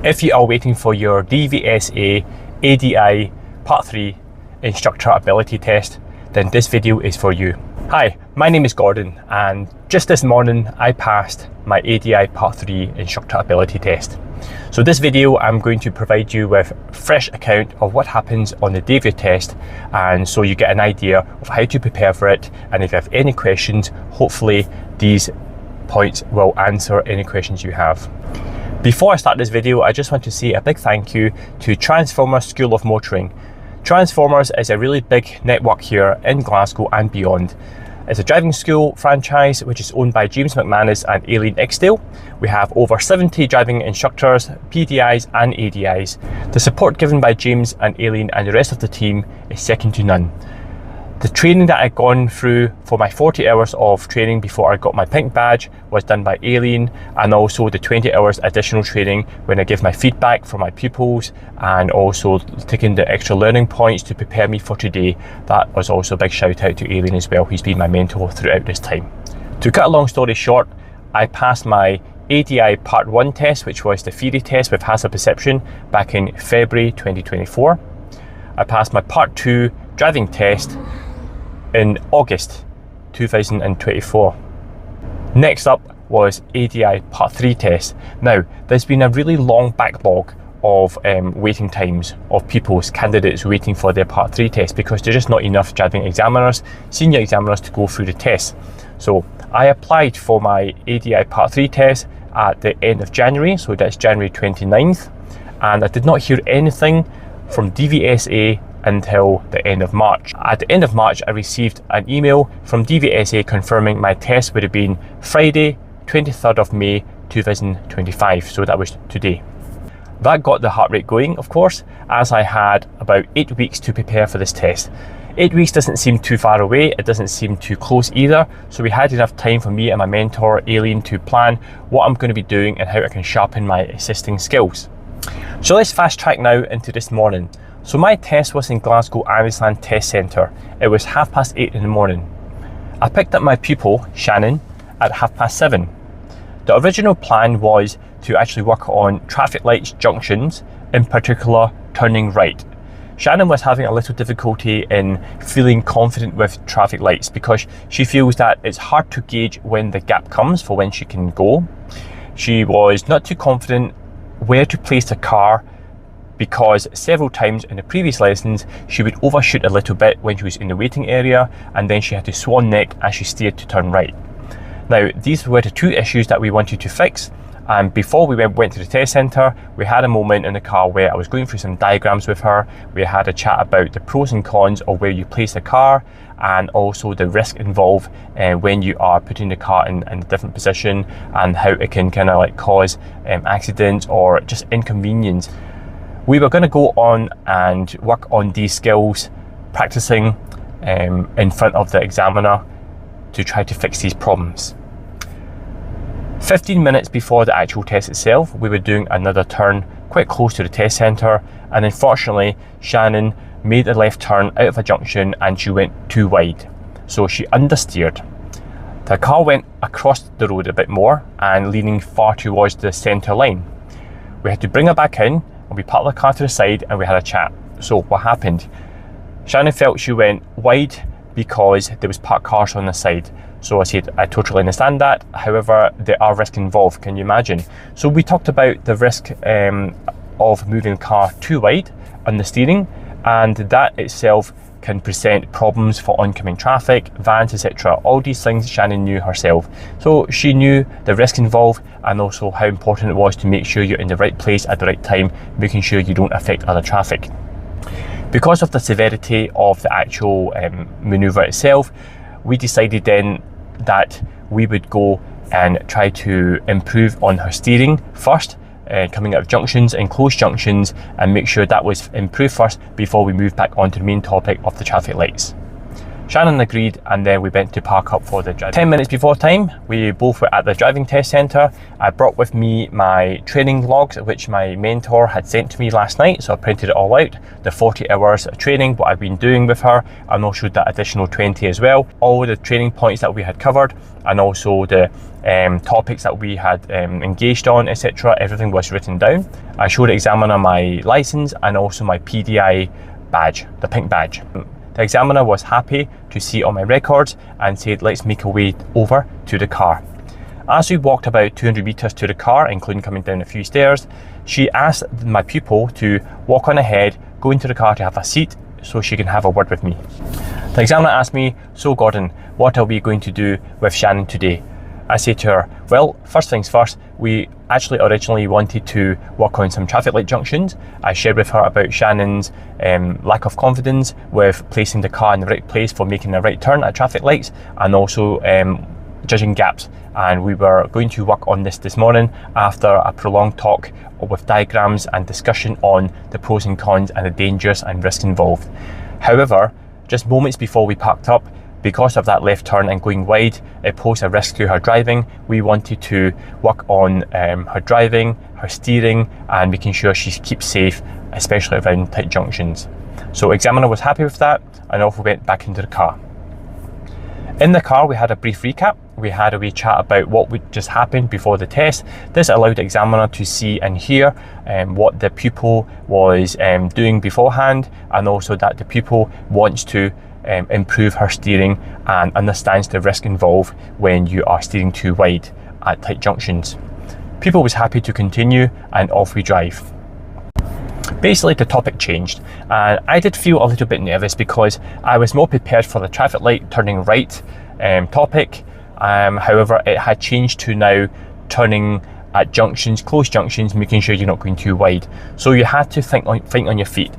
If you are waiting for your DVSA ADI Part 3 Instructor Ability Test, then this video is for you. Hi, my name is Gordon, and just this morning I passed my ADI Part 3 Instructor Ability Test. So this video I'm going to provide you with a fresh account of what happens on the day of your test, and so you get an idea of how to prepare for it, and if you have any questions, hopefully these points will answer any questions you have. Before I start this video, I just want to say a big thank you to Transformers School of Motoring. Transformers is a really big network here in Glasgow and beyond. It's a driving school franchise which is owned by James McManus and Aileen Ixdale. We have over 70 driving instructors, PDIs and ADIs. The support given by James and Aileen and the rest of the team is second to none. The training that I'd gone through for my 40 hours of training before I got my pink badge was done by Aileen, and also the 20 hours additional training when I give my feedback for my pupils, and also taking the extra learning points to prepare me for today. That was also a big shout out to Aileen as well, who's been my mentor throughout this time. To cut a long story short, I passed my ADI Part 1 test, which was the theory test with hazard perception, back in February 2024. I passed my Part 2 driving test in August 2024. Next up was ADI Part 3 test. Now, there's been a really long backlog of waiting times of people's candidates waiting for their Part 3 test because there's just not enough driving examiners, senior examiners, to go through the test. So I applied for my ADI Part 3 test at the end of January, so that's January 29th, and I did not hear anything from DVSA until the end of March. At the end of March, I received an email from DVSA confirming my test would have been Friday, 23rd of May 2025, so that was today. That got the heart rate going, of course, as I had about 8 weeks to prepare for this test. 8 weeks doesn't seem too far away, it doesn't seem too close either, so we had enough time for me and my mentor Aileen to plan what I'm going to be doing and how I can sharpen my assisting skills. So let's fast track now into this morning. So my test was in Glasgow Anisland Test Centre. It was 8:30 in the morning. I picked up my pupil, Shannon, at 7:30. The original plan was to actually work on traffic lights, junctions, in particular turning right. Shannon was having a little difficulty in feeling confident with traffic lights because she feels that it's hard to gauge when the gap comes for when she can go. She was not too confident where to place the car, because several times in the previous lessons she would overshoot a little bit when she was in the waiting area, and then she had to swan neck as she steered to turn right. Now, these were the two issues that we wanted to fix, and before we went to the test centre, we had a moment in the car where I was going through some diagrams with her. We had a chat about the pros and cons of where you place the car, and also the risk involved when you are putting the car in a different position, and how it can kind of like cause accidents or just inconvenience. We were going to go on and work on these skills, practicing in front of the examiner to try to fix these problems. 15 minutes before the actual test itself, we were doing another turn quite close to the test centre, and unfortunately Shannon made a left turn out of a junction and she went too wide, so she understeered. The car went across the road a bit more and leaning far towards the centre line. We had to bring her back in, and we parked the car to the side and we had a chat. So what happened? Shannon felt she went wide because there was parked cars on the side. So I said, I totally understand that. However, there are risks involved. Can you imagine? So we talked about the risk of moving the car too wide on the steering, and that itself can present problems for oncoming traffic, vans, etc. All these things Shannon knew herself. So she knew the risk involved, and also how important it was to make sure you're in the right place at the right time, making sure you don't affect other traffic. Because of the severity of the actual manoeuvre itself, we decided then that we would go and try to improve on her steering first, coming out of junctions and closed junctions, and make sure that was improved first before we move back onto the main topic of the traffic lights. Shannon agreed, and then we went to park up for the drive. 10 minutes before time, we both were at the driving test centre. I brought with me my training logs, which my mentor had sent to me last night, so I printed it all out, the 40 hours of training, what I've been doing with her, and also that additional 20 as well, all the training points that we had covered, and also the topics that we had engaged on, etc. Everything was written down. I showed the examiner my licence and also my PDI badge, the pink badge. The examiner was happy to see all my records and said, let's make our way over to the car. As we walked about 200 metres to the car, including coming down a few stairs, she asked my pupil to walk on ahead, go into the car to have a seat so she can have a word with me. The examiner asked me, so Gordon, what are we going to do with Shannon today? I said to her, well, first things first, we actually originally wanted to work on some traffic light junctions. I shared with her about Shannon's lack of confidence with placing the car in the right place for making the right turn at traffic lights, and also judging gaps. And we were going to work on this morning after a prolonged talk with diagrams and discussion on the pros and cons and the dangers and risks involved. However, just moments before we parked up, because of that left turn and going wide, it posed a risk to her driving. We wanted to work on her driving, her steering, and making sure she keeps safe, especially around tight junctions. So examiner was happy with that, and off we went back into the car. In the car, we had a brief recap. We had a wee chat about what would just happen before the test. This allowed the examiner to see and hear what the pupil was doing beforehand, and also that the pupil wants to improve her steering and understands the risk involved when you are steering too wide at tight junctions. Pupil was happy to continue, and off we drive. Basically, the topic changed, and I did feel a little bit nervous because I was more prepared for the traffic light turning right topic. However, it had changed to now turning at junctions, close junctions, making sure you're not going too wide. So you had to think on your feet.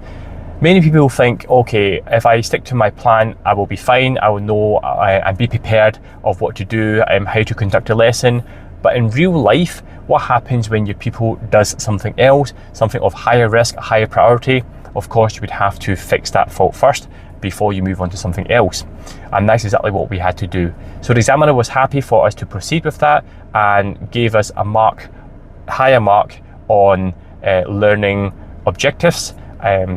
Many people think, okay, if I stick to my plan, I will be fine. I will know and be prepared of what to do, how to conduct a lesson. But in real life, what happens when your pupil does something else, something of higher risk, higher priority? Of course, you would have to fix that fault first before you move on to something else. And that's exactly what we had to do. So the examiner was happy for us to proceed with that and gave us a higher mark on learning objectives,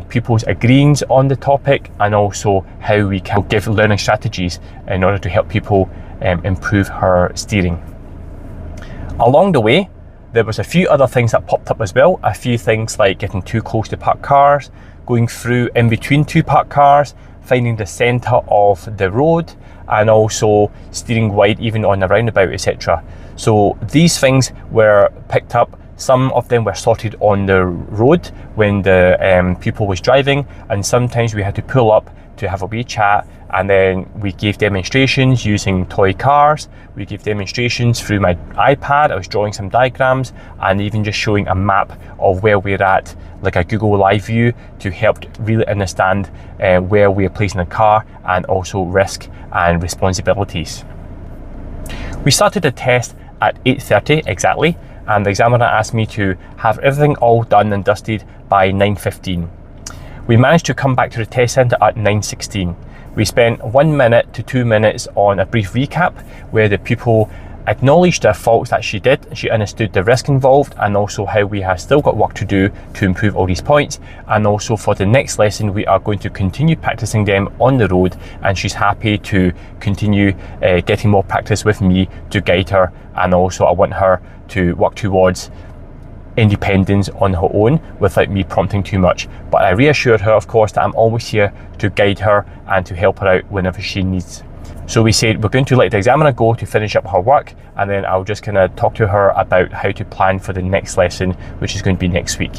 pupils agreeing on the topic, and also how we can give learning strategies in order to help people improve her steering. Along the way, there was a few other things that popped up as well. A few things like getting too close to parked cars, going through in between two parked cars, finding the centre of the road, and also steering wide even on a roundabout, etc. So these things were picked up. Some of them were sorted on the road when the pupil was driving, and sometimes we had to pull up to have a wee chat, and then we gave demonstrations using toy cars. We gave demonstrations through my iPad. I was drawing some diagrams and even just showing a map of where we're at, like a Google Live view, to help really understand where we're placing the car and also risk and responsibilities. We started the test at 8:30 exactly, and the examiner asked me to have everything all done and dusted by 9:15. We managed to come back to the test centre at 9:16. We spent 1 minute to 2 minutes on a brief recap where the pupil acknowledged the faults that she did. She understood the risk involved and also how we have still got work to do to improve all these points. And also for the next lesson, we are going to continue practicing them on the road, and she's happy to continue getting more practice with me to guide her. And also I want her to work towards independence on her own without me prompting too much. But I reassured her, of course, that I'm always here to guide her and to help her out whenever she needs. So we said we're going to let the examiner go to finish up her work, and then I'll just kind of talk to her about how to plan for the next lesson, which is going to be next week.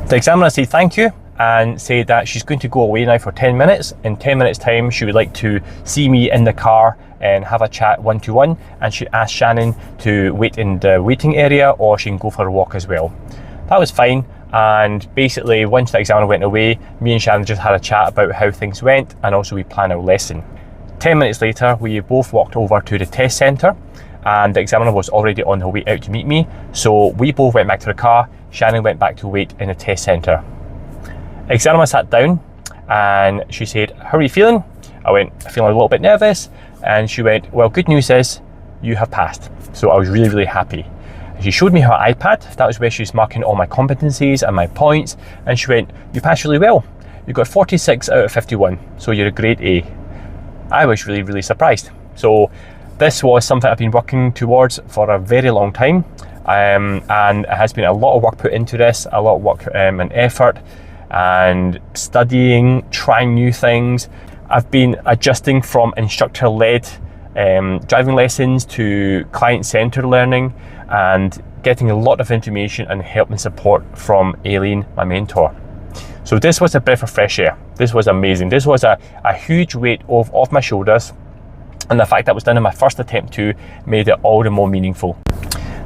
The examiner said thank you and said that she's going to go away now for 10 minutes. In 10 minutes time, she would like to see me in the car and have a chat one-to-one, and she asked Shannon to wait in the waiting area, or she can go for a walk as well. That was fine, and basically once the examiner went away, me and Shannon just had a chat about how things went, and also we planned our lesson. 10 minutes later, we both walked over to the test centre, and the examiner was already on her way out to meet me, so we both went back to the car. Shannon went back to wait in the test centre. Examiner sat down and she said, "How are you feeling?" I went, feeling a little bit nervous, and she went, well, good news is you have passed. So I was really, really happy. She showed me her iPad. That was where she was marking all my competencies and my points, and she went, you passed really well. You got 46 out of 51, so you're a grade A. I was really, really surprised. So this was something I've been working towards for a very long time, and it has been a lot of work put into this, a lot of work and effort, and studying, trying new things. I've been adjusting from instructor-led driving lessons to client-centered learning, and getting a lot of information and help and support from Aileen, my mentor. So this was a breath of fresh air. This was amazing. This was a huge weight off my shoulders, and the fact that it was done in my first attempt too made it all the more meaningful.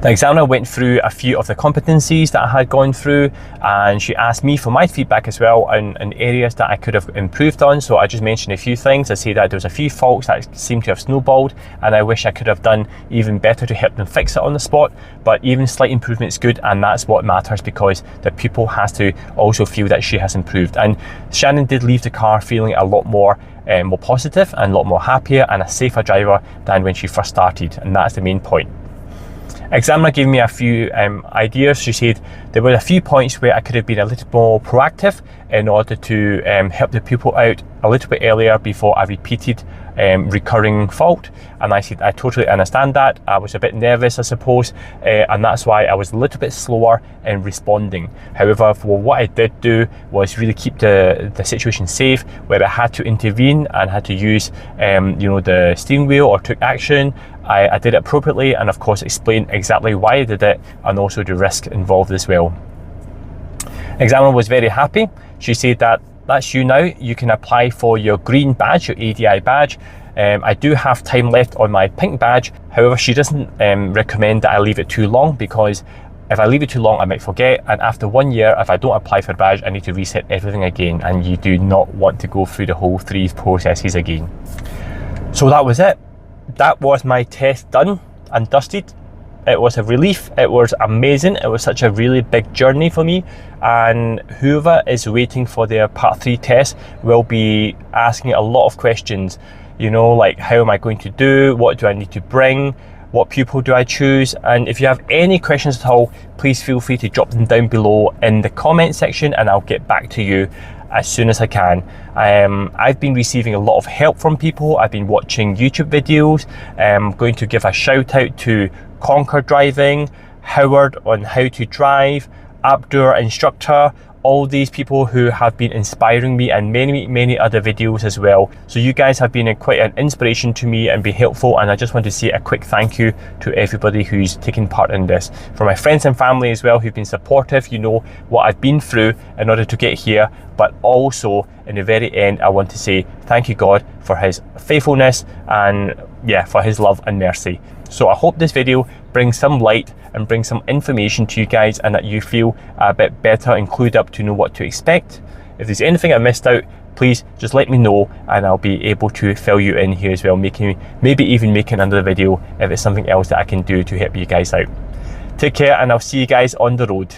The examiner went through a few of the competencies that I had gone through, and she asked me for my feedback as well on areas that I could have improved on. So I just mentioned a few things. I say that there was a few faults that seemed to have snowballed, and I wish I could have done even better to help them fix it on the spot. But even slight improvement is good, and that's what matters, because the pupil has to also feel that she has improved. And Shannon did leave the car feeling a lot more positive and a lot more happier and a safer driver than when she first started, and that's the main point. Examiner gave me a few ideas. She said there were a few points where I could have been a little more proactive in order to help the pupil out a little bit earlier before I repeated recurring fault. And I said I totally understand that. I was a bit nervous, I suppose, and that's why I was a little bit slower in responding. However, for what I did do was really keep the situation safe, where I had to intervene and had to use the steering wheel or took action. I did it appropriately, and of course explained exactly why I did it, and also the risk involved as well. Examiner was very happy. She said that that's you now. You can apply for your green badge, your ADI badge. I do have time left on my pink badge. However, she doesn't recommend that I leave it too long, because if I leave it too long, I might forget, and after 1 year, if I don't apply for a badge, I need to reset everything again, and you do not want to go through the whole 3 processes again. So that was it. That was my test done and dusted. It was a relief. It was amazing. It was such a really big journey for me, and whoever is waiting for their part 3 test will be asking a lot of questions, like how am I going to do, what do I need to bring, what pupil do I choose? And if you have any questions at all, please feel free to drop them down below in the comment section, and I'll get back to you as soon as I can. I've been receiving a lot of help from people. I've been watching YouTube videos. I'm going to give a shout out to Conquer Driving, Howard on how to drive, Abdur Instructor, all these people who have been inspiring me, and many other videos as well. So you guys have been quite an inspiration to me and been helpful, and I just want to say a quick thank you to everybody who's taken part in this. For my friends and family as well who've been supportive, you know what I've been through in order to get here, but also in the very end I want to say thank you God for his faithfulness, and for his love and mercy. So I hope this video brings some light and brings some information to you guys, and that you feel a bit better and clued up to know what to expect. If there's anything I missed out, please just let me know, and I'll be able to fill you in here as well, maybe even making another video if it's something else that I can do to help you guys out. Take care, and I'll see you guys on the road.